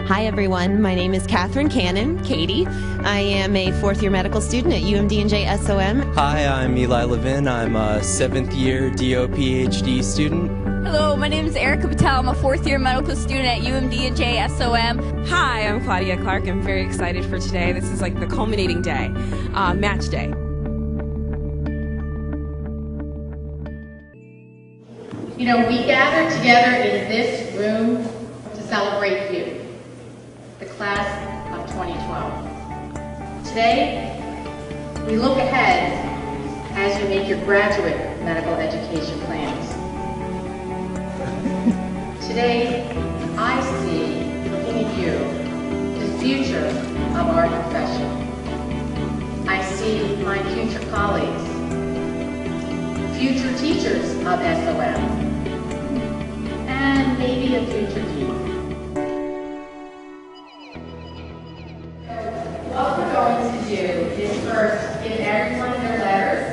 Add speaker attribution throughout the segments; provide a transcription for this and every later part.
Speaker 1: Hi everyone, my name is Catherine Cannon, Katie. I am a fourth-year medical student at UMDNJ-SOM.
Speaker 2: Hi, I'm Eli Levin. I'm a 7th year DO PhD student.
Speaker 3: Hello, my name is Erica Patel. I'm a fourth-year medical student at UMDNJ-SOM.
Speaker 4: Hi, I'm Claudia Clark. I'm very excited for today. This is like the culminating day, match day.
Speaker 5: You know, we gather together in this room to celebrate you, the class of 2012. Today, we look ahead as you make your graduate medical education plans. Today, I see, looking at you, the future of our profession. I see my future colleagues, future teachers of SOM, and maybe a future dean. What we're going to do is first give everyone their letters,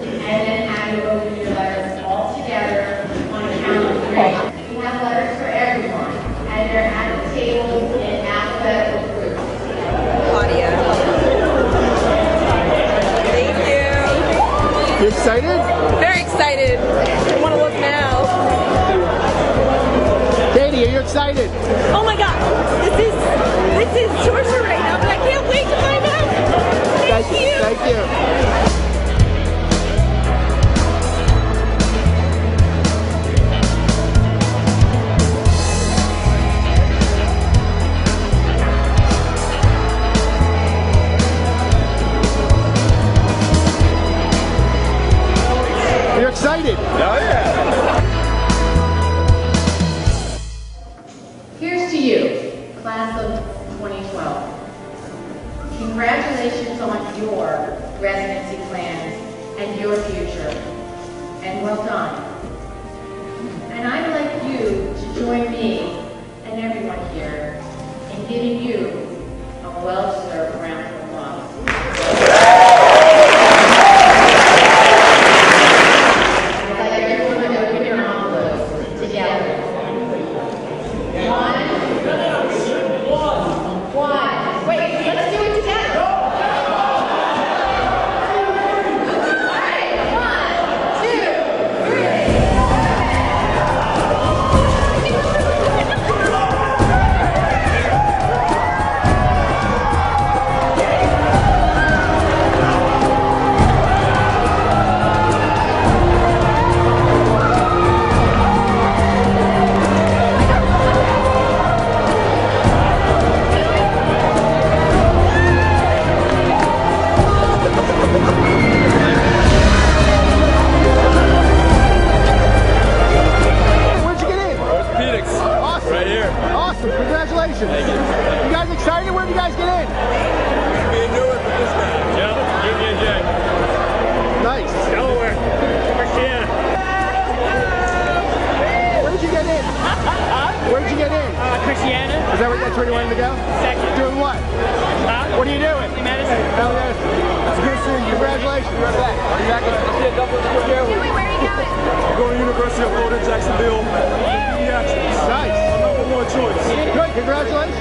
Speaker 5: and then have you open your letters all together on a count of 3. We have letters for everyone, and they're at the table in alphabetical groups.
Speaker 4: Claudia. Thank you.
Speaker 6: You excited?
Speaker 4: Very excited. I want to look now.
Speaker 6: Katie, are you excited?
Speaker 4: Oh my God, this is torture right now, but I can't wait to find out. Thank you.
Speaker 6: Thank you. You're excited?
Speaker 7: Oh yeah.
Speaker 5: Here's to you, class of 2012. Congratulations on your residency plans and your future, and well done. And I'd like you to join me and everyone here in giving you a well-deserved round of applause. I'd like everyone to open your envelopes together. One. Wait, let's do it together. All right, 1, 2, 3.
Speaker 6: Congratulations.
Speaker 7: Thank you.
Speaker 6: You guys excited? Where did you guys get in?
Speaker 7: We knew it for this time. Yep, UMDNJ.
Speaker 6: Nice.
Speaker 7: Delaware. Christiana.
Speaker 6: Where did you get in? Where did you get in?
Speaker 8: Christiana.
Speaker 6: Is that that's where you wanted to go?
Speaker 8: Second.
Speaker 6: Doing what? What are you doing?
Speaker 8: Medicine.
Speaker 6: Oh, yes. It's good to see you. Congratulations. You're back. Are you back? I see a double here.
Speaker 3: Where are you going?
Speaker 7: I'm going to University of Florida, Jacksonville. Pediatrics.
Speaker 6: Nice.
Speaker 7: Number 1 choice.
Speaker 6: Good. Congratulations.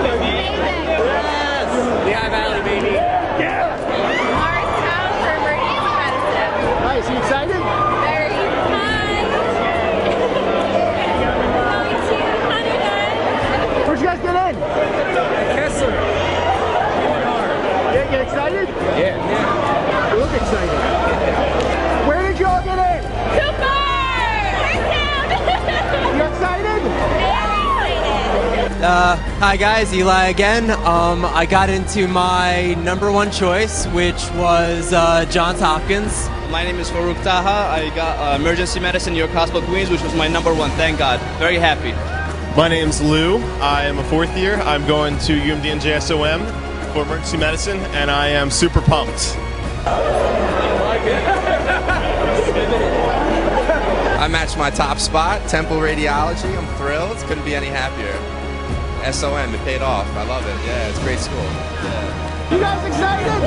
Speaker 7: Yes.
Speaker 8: Lehigh Valley, baby.
Speaker 7: Yeah.
Speaker 3: Morristown for emergency medicine.
Speaker 6: Nice. You excited?
Speaker 3: Very fun. Going to Huntington.
Speaker 6: Where'd you guys get in?
Speaker 7: Kessler.
Speaker 6: Get excited?
Speaker 7: Yeah.
Speaker 6: You look excited. Where did you all get in?
Speaker 3: Cooper!
Speaker 6: You excited?
Speaker 2: Hi guys, Eli again. I got into my number 1 choice, which was Johns Hopkins.
Speaker 9: My name is Farouk Taha. I got emergency medicine, New York Hospital, Queens, which was my number 1. Thank God. Very happy.
Speaker 10: My name's Lou. I am a 4th year. I'm going to UMDNJ-SOM for emergency medicine, and I am super pumped.
Speaker 11: I matched my top spot, Temple Radiology. I'm thrilled. Couldn't be any happier. SOM, it paid off. I love it. Yeah, it's a great school. Yeah.
Speaker 6: You guys excited?